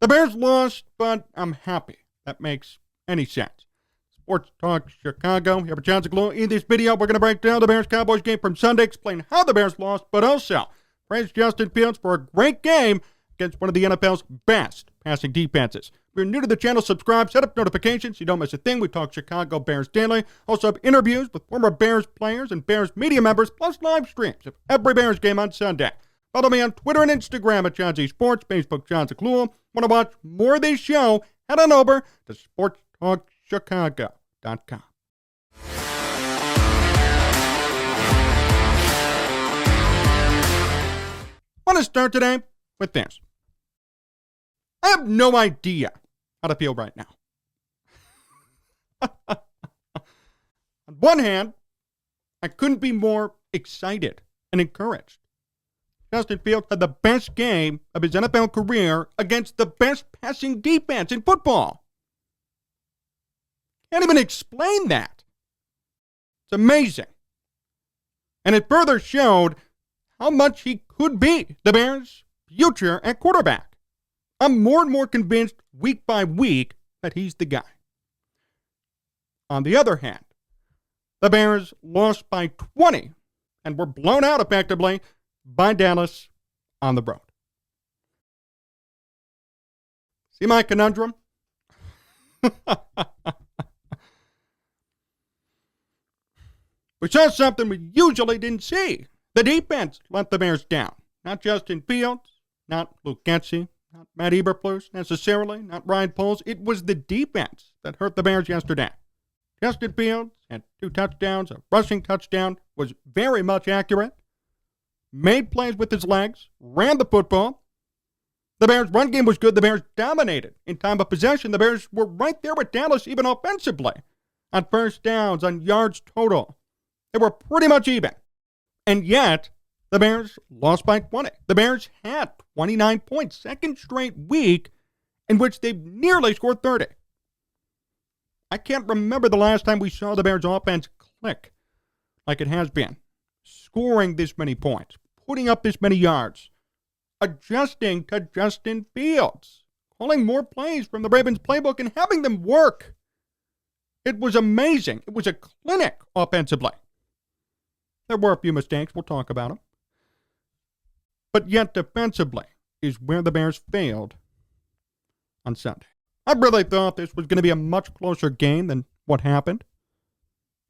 The Bears lost, but I'm happy. That makes any sense. Sports Talk Chicago. Here with Jon Zaghloul. In this video, we're going to break down the Bears-Cowboys game from Sunday, explain how the Bears lost, but also praise Justin Fields for a great game against one of the NFL's best passing defenses. If you're new to the channel, subscribe, set up notifications so you don't miss a thing. We talk Chicago Bears daily. Also have interviews with former Bears players and Bears media members, plus live streams of every Bears game on Sunday. Follow me on Twitter and Instagram at Jon Z Sports, Facebook Jon Zaghloul. Want to watch more of this show? Head on over to sportstalkchicago.com. I want to start today with this. I have no idea how to feel right now. On one hand, I couldn't be more excited and encouraged. Justin Fields had the best game of his NFL career against the best passing defense in football. Can't even explain that. It's amazing. And it further showed how much he could be the Bears' future at quarterback. I'm more and more convinced week by week that he's the guy. On the other hand, the Bears lost by 20 and were blown out effectively by Dallas on the road. See my conundrum? We saw something we usually didn't see. The defense let the Bears down. Not Justin Fields, not Luke Getsy, not Matt Eberflus necessarily, not Ryan Poles. It was the defense that hurt the Bears yesterday. Justin Fields had 2 touchdowns, a rushing touchdown, was very much accurate, made plays with his legs, ran the football. The Bears' run game was good. The Bears dominated in time of possession. The Bears were right there with Dallas even offensively. On first downs, on yards total, they were pretty much even. And yet, the Bears lost by 20. The Bears had 29 points, second straight week in which they nearly scored 30. I can't remember the last time we saw the Bears' offense click like it has been. Scoring this many points, putting up this many yards, adjusting to Justin Fields, calling more plays from the Ravens playbook and having them work. It was amazing. It was a clinic offensively. There were a few mistakes. We'll talk about them. But yet defensively is where the Bears failed on Sunday. I really thought this was going to be a much closer game than what happened.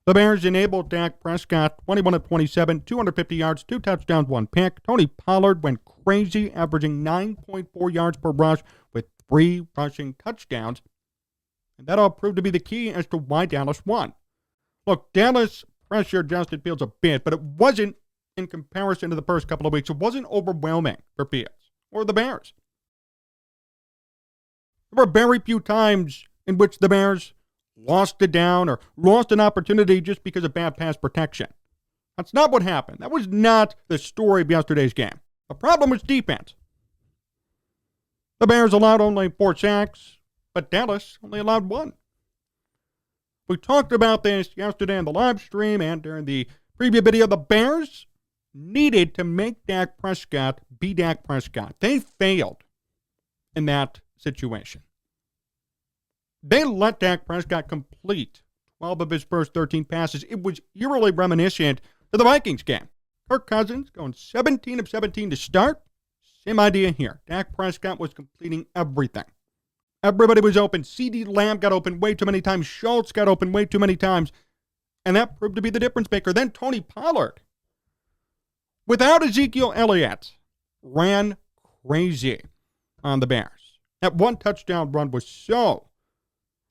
The Bears enabled Dak Prescott 21 of 27, 250 yards, 2 touchdowns, 1 pick. Tony Pollard went crazy, averaging 9.4 yards per rush with 3 rushing touchdowns. And that all proved to be the key as to why Dallas won. Look, Dallas pressured Justin Fields a bit, but it wasn't in comparison to the first couple of weeks. It wasn't overwhelming for Fields or the Bears. There were very few times in which the Bears lost a down or lost an opportunity just because of bad pass protection. That's not what happened. That was not the story of yesterday's game. The problem was defense. The Bears allowed only 4 sacks, but Dallas only allowed 1. We talked about this yesterday in the live stream and during the preview video. The Bears needed to make Dak Prescott be Dak Prescott. They failed in that situation. They let Dak Prescott complete 12 of his first 13 passes. It was eerily reminiscent to the Vikings game. Kirk Cousins going 17 of 17 to start. Same idea here. Dak Prescott was completing everything. Everybody was open. CeeDee Lamb got open way too many times. Schultz got open way too many times. And that proved to be the difference maker. Then Tony Pollard, without Ezekiel Elliott, ran crazy on the Bears. That 1 touchdown run was so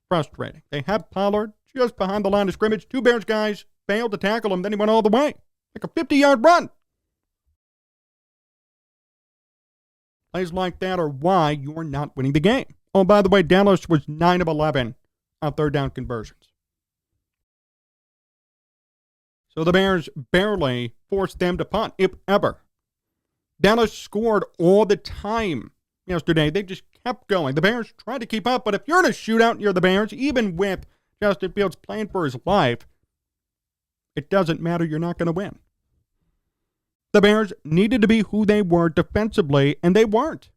frustrating. They had Pollard just behind the line of scrimmage. 2 Bears guys failed to tackle him. Then he went all the way. Like a 50-yard run. Plays like that are why you're not winning the game. Oh, by the way, Dallas was 9 of 11 on third down conversions. So the Bears barely forced them to punt, if ever. Dallas scored all the time yesterday. They just kept going. The Bears tried to keep up, but if you're in a shootout and you're the Bears, even with Justin Fields playing for his life, it doesn't matter. You're not going to win. The Bears needed to be who they were defensively, and they weren't.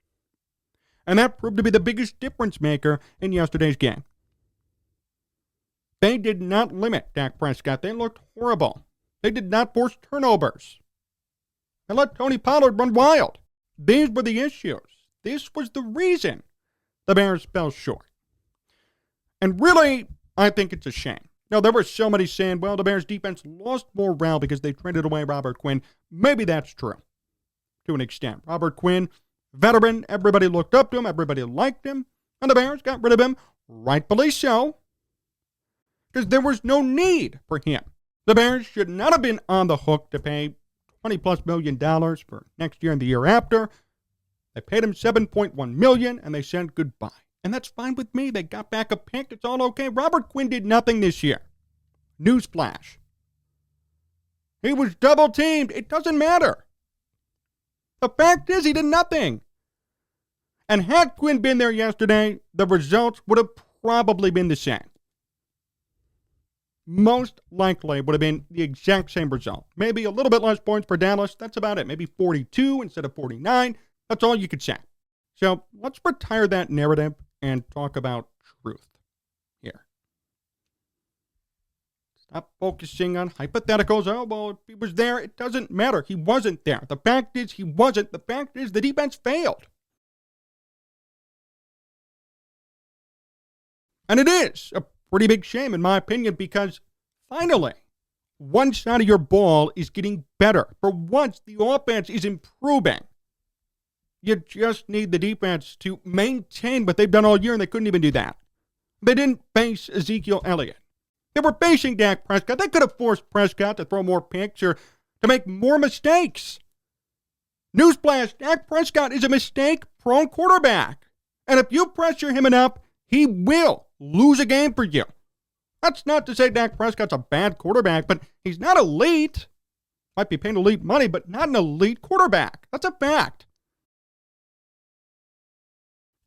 And that proved to be the biggest difference maker in yesterday's game. They did not limit Dak Prescott. They looked horrible. They did not force turnovers. They let Tony Pollard run wild. These were the issues. This was the reason the Bears fell short. And really, I think it's a shame. Now, there were so many saying, well, the Bears defense lost morale because they traded away Robert Quinn. Maybe that's true to an extent. Robert Quinn, veteran, everybody looked up to him, everybody liked him, and the Bears got rid of him, rightfully so, because there was no need for him. The Bears should not have been on the hook to pay $20+ million for next year and the year after. They paid him $7.1 million, and they said goodbye. And that's fine with me. They got back a pick. It's all okay. Robert Quinn did nothing this year. Newsflash. He was double-teamed. It doesn't matter. The fact is he did nothing. And had Quinn been there yesterday, the results would have probably been the same. Most likely would have been the exact same result. Maybe a little bit less points for Dallas. That's about it. Maybe 42 instead of 49. That's all you could say. So let's retire that narrative and talk about truth here. Stop focusing on hypotheticals. Oh, well, if he was there, it doesn't matter. He wasn't there. The fact is he wasn't. The fact is the defense failed. And it is a pretty big shame, in my opinion, because finally, one side of your ball is getting better. For once, the offense is improving. You just need the defense to maintain what they've done all year, and they couldn't even do that. They didn't face Ezekiel Elliott. They were facing Dak Prescott. They could have forced Prescott to throw more picks or to make more mistakes. Newsflash, Dak Prescott is a mistake-prone quarterback. And if you pressure him enough, he will lose a game for you. That's not to say Dak Prescott's a bad quarterback, but he's not elite. Might be paying elite money, but not an elite quarterback. That's a fact.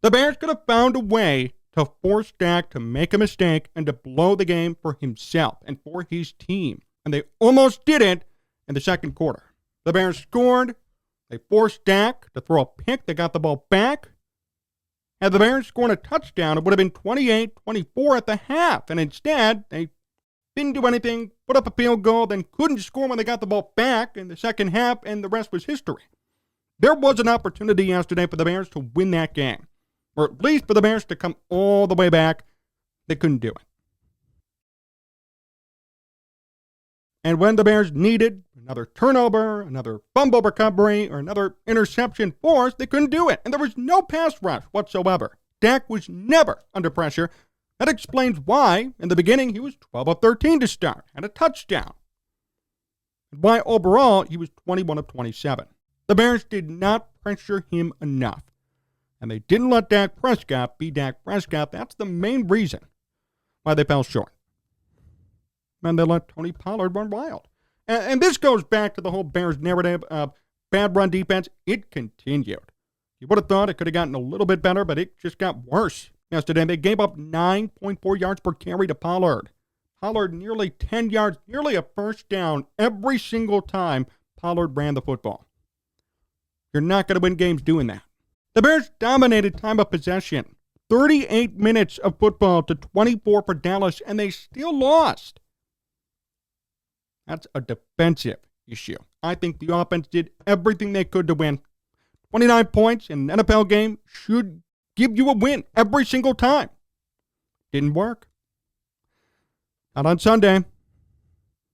The Bears could have found a way to force Dak to make a mistake and to blow the game for himself and for his team. And they almost did it in the second quarter. The Bears scored. They forced Dak to throw a pick. They got the ball back. Had the Bears scored a touchdown, it would have been 28-24 at the half. And instead, they didn't do anything, put up a field goal, then couldn't score when they got the ball back in the second half, and the rest was history. There was an opportunity yesterday for the Bears to win that game, or at least for the Bears to come all the way back. They couldn't do it. And when the Bears needed another turnover, another fumble recovery, or another interception forced, they couldn't do it. And there was no pass rush whatsoever. Dak was never under pressure. That explains why, in the beginning, he was 12 of 13 to start, and a touchdown. And why overall, he was 21 of 27. The Bears did not pressure him enough. And they didn't let Dak Prescott be Dak Prescott. That's the main reason why they fell short. And they let Tony Pollard run wild. And this goes back to the whole Bears narrative of bad run defense. It continued. You would have thought it could have gotten a little bit better, but it just got worse yesterday. They gave up 9.4 yards per carry to Pollard. Pollard nearly 10 yards, nearly a first down every single time Pollard ran the football. You're not going to win games doing that. The Bears dominated time of possession. 38 minutes of football to 24 for Dallas, and they still lost. That's a defensive issue. I think the offense did everything they could to win. 29 points in an NFL game should give you a win every single time. Didn't work. Not on Sunday.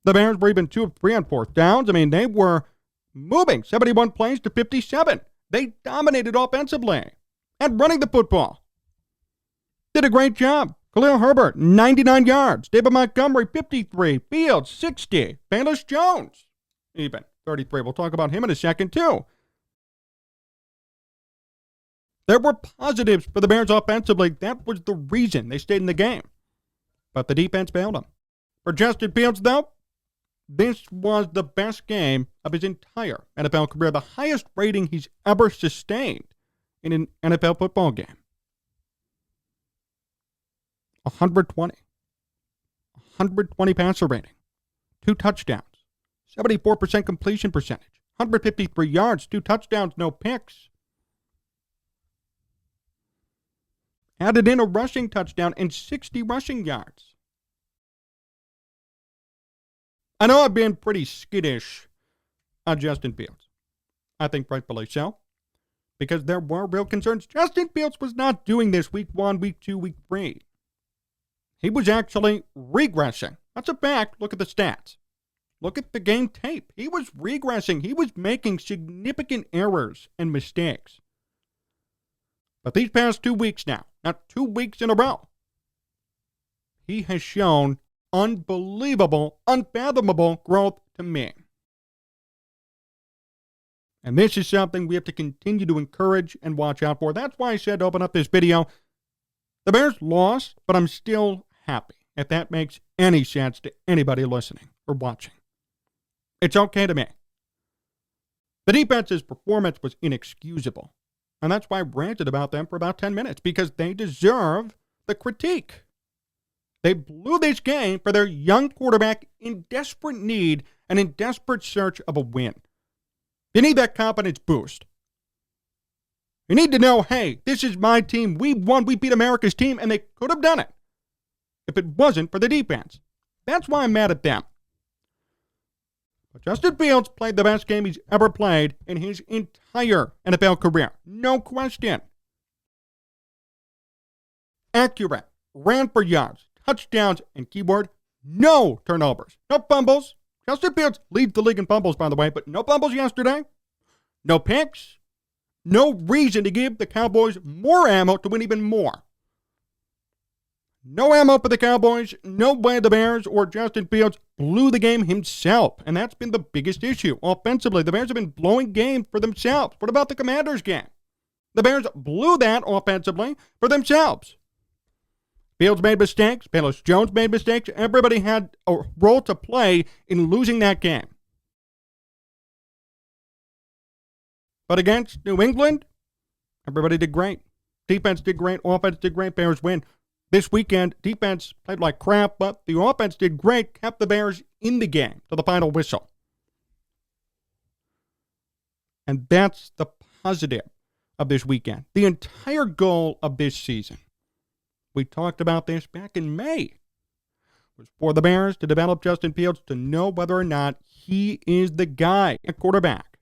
The Bears were even 2 of 3 on fourth downs. I mean, they were moving 71 plays to 57. They dominated offensively and running the football. Did a great job. Khalil Herbert, 99 yards. David Montgomery, 53. Fields, 60. Bayless Jones, even 33. We'll talk about him in a second, too. There were positives for the Bears offensively. That was the reason they stayed in the game. But the defense failed them. For Justin Fields, though, this was the best game of his entire NFL career. The highest rating he's ever sustained in an NFL football game. 120 passer rating, 2 touchdowns, 74% completion percentage, 153 yards, 2 touchdowns, no picks. added in a rushing touchdown and 60 rushing yards. I know I've been pretty skittish on Justin Fields. I think rightfully so, because there were real concerns. Justin Fields was not doing this week 1, week 2, week 3. He was actually regressing. That's a fact. Look at the stats. Look at the game tape. He was regressing. He was making significant errors and mistakes. But these past 2 weeks now, not 2 weeks in a row, he has shown unbelievable, unfathomable growth to me. And this is something we have to continue to encourage and watch out for. That's why I said to open up this video. The Bears lost, but I'm still happy, if that makes any sense to anybody listening or watching. It's okay to me. The defense's performance was inexcusable. And that's why I ranted about them for about 10 minutes, because they deserve the critique. They blew this game for their young quarterback in desperate need and in desperate search of a win. You need that confidence boost. You need to know, hey, this is my team. We won. We beat America's team, and they could have done it if it wasn't for the defense. That's why I'm mad at them. But Justin Fields played the best game he's ever played in his entire NFL career. No question. Accurate. Ran for yards, touchdowns, and keyword, no turnovers. No fumbles. Justin Fields leads the league in fumbles, by the way, but no fumbles yesterday. No picks. No reason to give the Cowboys more ammo to win even more. No ammo for the Cowboys. No way the Bears or Justin Fields blew the game himself. And that's been the biggest issue. Offensively, the Bears have been blowing games for themselves. What about the Commanders game? The Bears blew that offensively for themselves. Fields made mistakes. Bayless Jones made mistakes. Everybody had a role to play in losing that game. But against New England, everybody did great. Defense did great. Offense did great. Bears win. This weekend, defense played like crap, but the offense did great, kept the Bears in the game to the final whistle. And that's the positive of this weekend. The entire goal of this season, we talked about this back in May, was for the Bears to develop Justin Fields to know whether or not he is the guy at quarterback.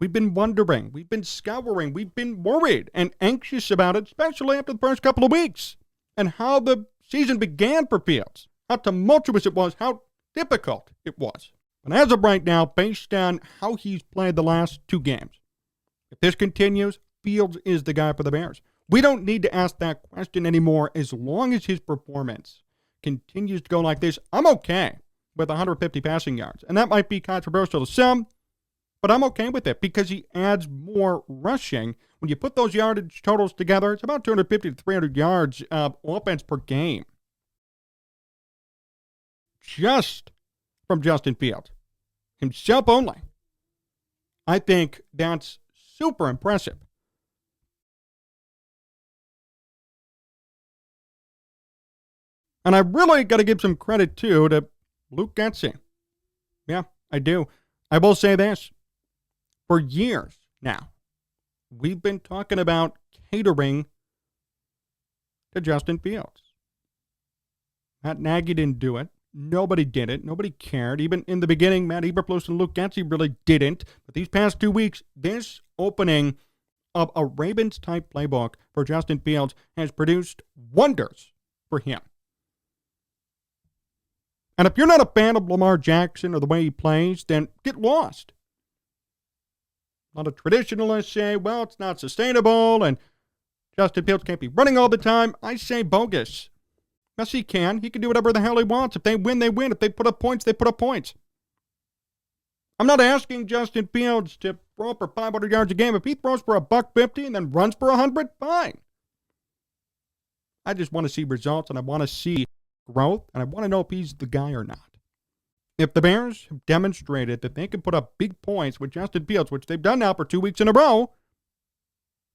We've been wondering, we've been scouring, we've been worried and anxious about it, especially after the first couple of weeks, and how the season began for Fields, how tumultuous it was, how difficult it was. But as of right now, based on how he's played the last 2 games, if this continues, Fields is the guy for the Bears. We don't need to ask that question anymore. As long as his performance continues to go like this, I'm okay with 150 passing yards. And that might be controversial to some, but I'm okay with it because he adds more rushing. When you put those yardage totals together, it's about 250 to 300 yards of offense per game. Just from Justin Fields. Himself only. I think that's super impressive. And I really got to give some credit, too, to Luke Getsy. Yeah, I do. I will say this. For years now, we've been talking about catering to Justin Fields. Matt Nagy didn't do it. Nobody did it. Nobody cared. Even in the beginning, Matt Eberflus and Luke Getsy really didn't. But these past 2 weeks, this opening of a Ravens-type playbook for Justin Fields has produced wonders for him. And if you're not a fan of Lamar Jackson or the way he plays, then get lost. A lot of traditionalists say, well, it's not sustainable and Justin Fields can't be running all the time. I say bogus. Yes, he can. He can do whatever the hell he wants. If they win, they win. If they put up points, they put up points. I'm not asking Justin Fields to throw for 500 yards a game. If he throws for $150 and then runs for 100, fine. I just want to see results and I want to see growth and I want to know if he's the guy or not. If the Bears have demonstrated that they can put up big points with Justin Fields, which they've done now for 2 weeks in a row,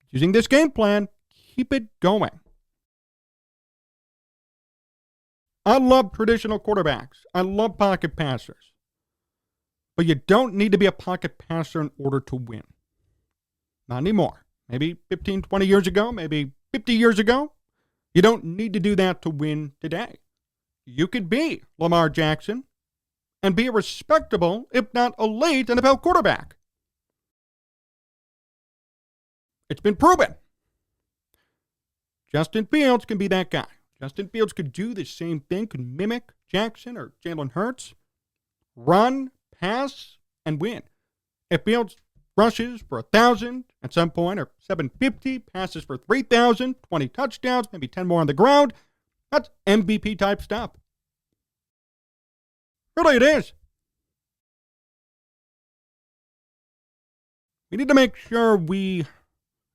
using this game plan, keep it going. I love traditional quarterbacks. I love pocket passers. But you don't need to be a pocket passer in order to win. Not anymore. Maybe 15, 20 years ago, maybe 50 years ago. You don't need to do that to win today. You could be Lamar Jackson and be a respectable, if not elite, NFL quarterback. It's been proven. Justin Fields can be that guy. Justin Fields could do the same thing, could mimic Jackson or Jalen Hurts, run, pass, and win. If Fields rushes for 1,000 at some point, or 750, passes for 3,000, 20 touchdowns, maybe 10 more on the ground, that's MVP type stuff. Really, it is. We need to make sure we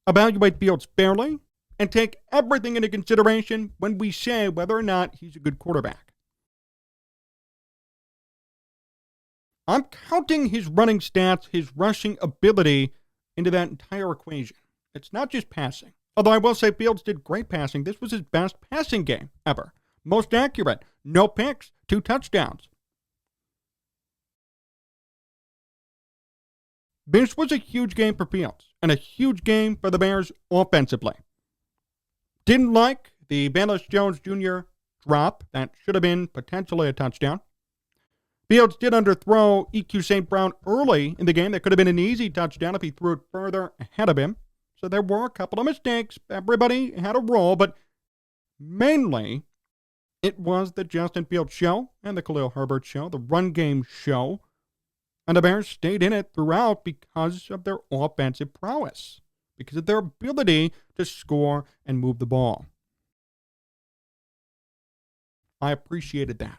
evaluate Fields fairly and take everything into consideration when we say whether or not he's a good quarterback. I'm counting his running stats, his rushing ability into that entire equation. It's not just passing. Although I will say Fields did great passing. This was his best passing game ever. Most accurate. No picks. 2 touchdowns. This was a huge game for Fields and a huge game for the Bears offensively. Didn't like the Velus Jones Jr. drop. That should have been potentially a touchdown. Fields did underthrow EQ St. Brown early in the game. That could have been an easy touchdown if he threw it further ahead of him. So there were a couple of mistakes. Everybody had a role, but mainly it was the Justin Fields show and the Khalil Herbert show, the run game show. And the Bears stayed in it throughout because of their offensive prowess, because of their ability to score and move the ball. I appreciated that.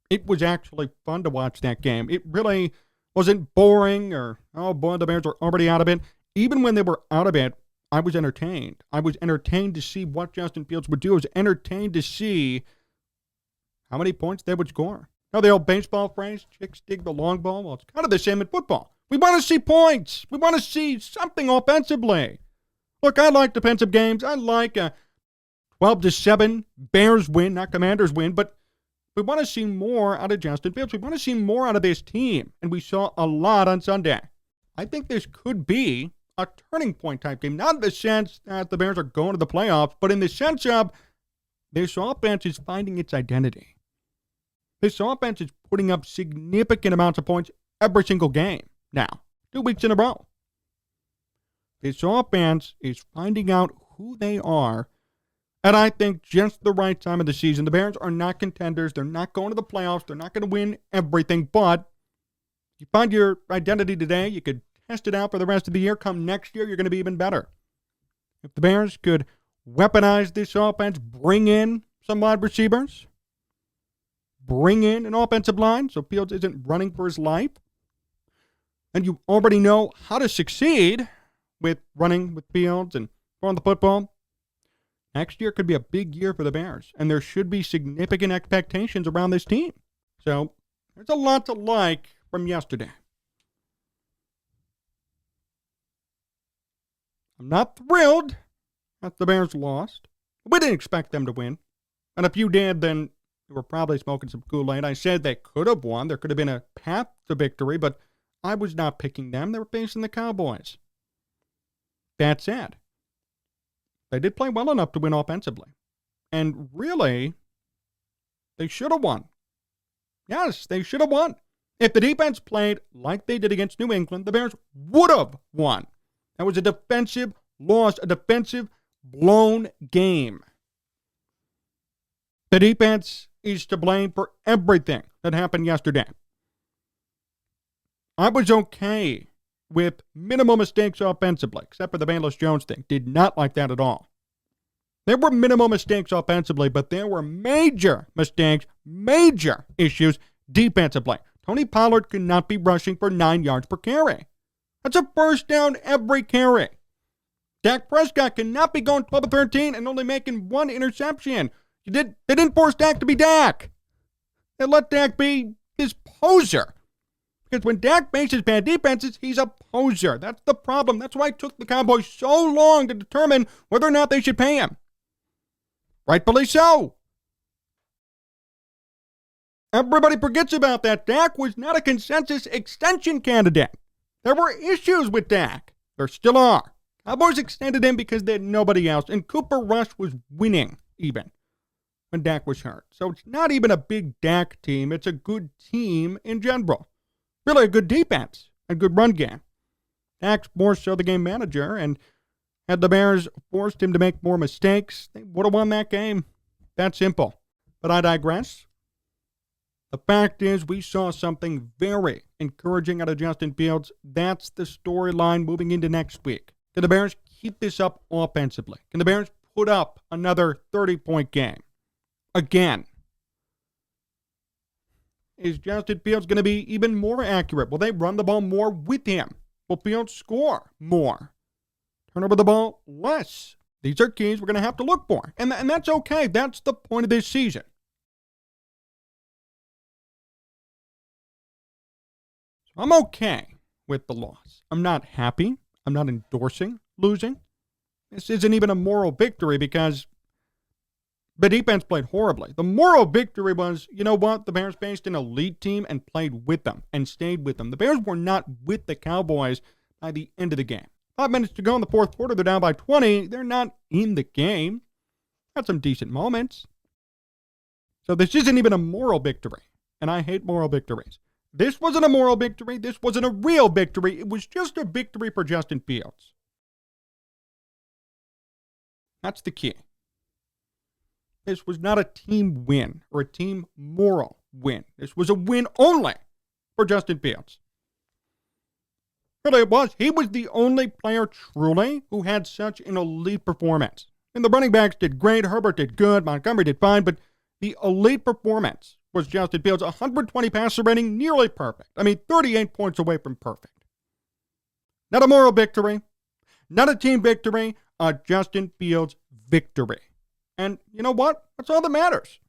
It was actually fun to watch that game. It really wasn't boring or, oh boy, the Bears are already out of it. Even when they were out of it, I was entertained. I was entertained to see what Justin Fields would do. I was entertained to see how many points they would score. You know the old baseball phrase, chicks dig the long ball? Well, it's kind of the same in football. We want to see points. We want to see something offensively. Look, I like defensive games. I like a 12-7 Bears win, not Commanders win, but we want to see more out of Justin Fields. We want to see more out of this team, and we saw a lot on Sunday. I think this could be a turning point type game, not in the sense that the Bears are going to the playoffs, but in the sense of this offense is finding its identity. This offense is putting up significant amounts of points every single game now, 2 weeks in a row. This offense is finding out who they are, and I think just the right time of the season. The Bears are not contenders. They're not going to the playoffs. They're not going to win everything, but you find your identity today, you could test it out for the rest of the year. Come next year, you're going to be even better. If the Bears could weaponize this offense, bring in some wide receivers, bring in an offensive line so Fields isn't running for his life, and you already know how to succeed with running with Fields and throwing the football, next year could be a big year for the Bears, and there should be significant expectations around this team. So there's a lot to like from yesterday. I'm not thrilled that the Bears lost. We didn't expect them to win. And if you did, then you were probably smoking some Kool-Aid. I said they could have won. There could have been a path to victory, but I was not picking them. They were facing the Cowboys. That said, they did play well enough to win offensively. And really, they should have won. Yes, they should have won. If the defense played like they did against New England, the Bears would have won. That was a defensive loss, a defensive blown game. The defense is to blame for everything that happened yesterday. I was okay with minimal mistakes offensively, except for the Velus Jones thing. Did not like that at all. There were minimal mistakes offensively, but there were major mistakes, major issues defensively. Tony Pollard could not be rushing for 9 yards per carry. That's a first down every carry. Dak Prescott cannot be going 12-13 and only making 1 interception. They didn't force Dak to be Dak. They let Dak be this poser. Because when Dak faces bad defenses, he's a poser. That's the problem. That's why it took the Cowboys so long to determine whether or not they should pay him. Rightfully so. Everybody forgets about that. Dak was not a consensus extension candidate. There were issues with Dak. There still are. Cowboys extended him because they had nobody else, and Cooper Rush was winning even when Dak was hurt. So it's not even a big Dak team. It's a good team in general. Really a good defense, a good run game. Dak's more so the game manager, and had the Bears forced him to make more mistakes, they would have won that game. That simple. But I digress. The fact is, we saw something very encouraging out of Justin Fields. That's the storyline moving into next week. Can the Bears keep this up offensively? Can the Bears put up another 30-point game? Again. Is Justin Fields going to be even more accurate? Will they run the ball more with him? Will Fields score more? Turn over the ball less? These are keys we're going to have to look for. And that's okay. That's the point of this season. So I'm okay with the loss. I'm not happy. I'm not endorsing losing. This isn't even a moral victory because the defense played horribly. The moral victory was, you know what? The Bears faced an elite team and played with them and stayed with them. The Bears were not with the Cowboys by the end of the game. 5 minutes to go in the fourth quarter. They're down by 20. They're not in the game. Had some decent moments. So this isn't even a moral victory. And I hate moral victories. This wasn't a moral victory. This wasn't a real victory. It was just a victory for Justin Fields. That's the key. This was not a team win or a team moral win. This was a win only for Justin Fields. Really it was. He was the only player truly who had such an elite performance. And the running backs did great. Herbert did good. Montgomery did fine. But the elite performance was Justin Fields. 120 passer rating, nearly perfect. 38 points away from perfect. Not a moral victory. Not a team victory. A Justin Fields victory. And you know what? That's all that matters.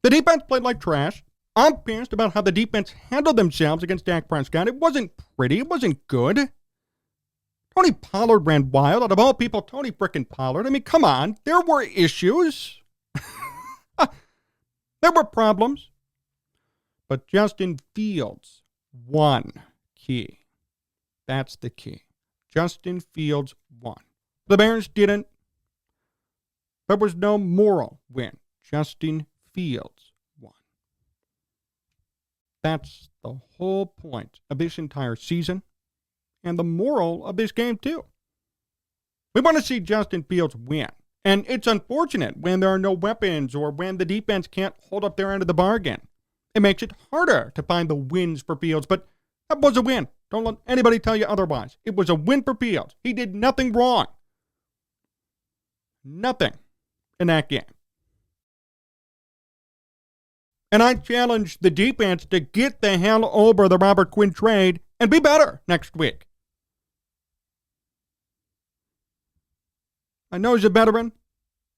The defense played like trash. I'm pissed about how the defense handled themselves against Dak Prescott. It wasn't pretty. It wasn't good. Tony Pollard ran wild. Out of all people, Tony frickin' Pollard. Come on. There were issues. There were problems. But Justin Fields won. Key. That's the key. Justin Fields won. The Bears didn't. There was no moral win. Justin Fields won. That's the whole point of this entire season and the moral of this game, too. We want to see Justin Fields win. And it's unfortunate when there are no weapons or when the defense can't hold up their end of the bargain. It makes it harder to find the wins for Fields, but that was a win. Don't let anybody tell you otherwise. It was a win for Fields. He did nothing wrong. Nothing in that game. And I challenge the defense to get the hell over the Robert Quinn trade and be better next week. I know he's a veteran.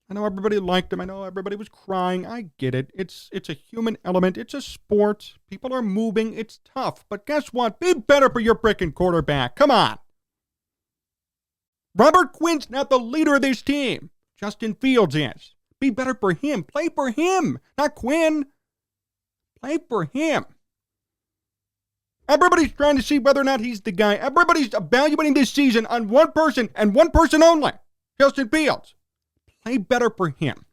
I know everybody liked him. I know everybody was crying. I get it. It's a human element. It's a sport. People are moving. It's tough. But guess what? Be better for your frickin' quarterback. Come on. Robert Quinn's not the leader of this team. Justin Fields is. Be better for him. Play for him, not Quinn. Play for him. Everybody's trying to see whether or not he's the guy. Everybody's evaluating this season on one person and one person only. Justin Fields. Play better for him.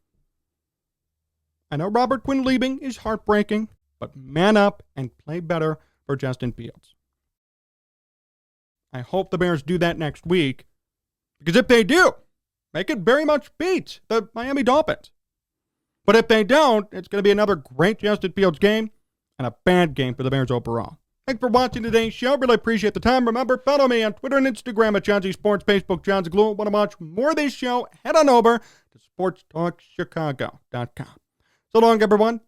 I know Robert Quinn leaving is heartbreaking, but man up and play better for Justin Fields. I hope the Bears do that next week, because if they do, they could very much beat the Miami Dolphins. But if they don't, it's going to be another great Justin Fields game and a bad game for the Bears overall. Thanks for watching today's show. Really appreciate the time. Remember, follow me on Twitter and Instagram at Jon Z Sports, Facebook, Jon Zaghloul. Want to watch more of this show? Head on over to sportstalkchicago.com. So long, everyone.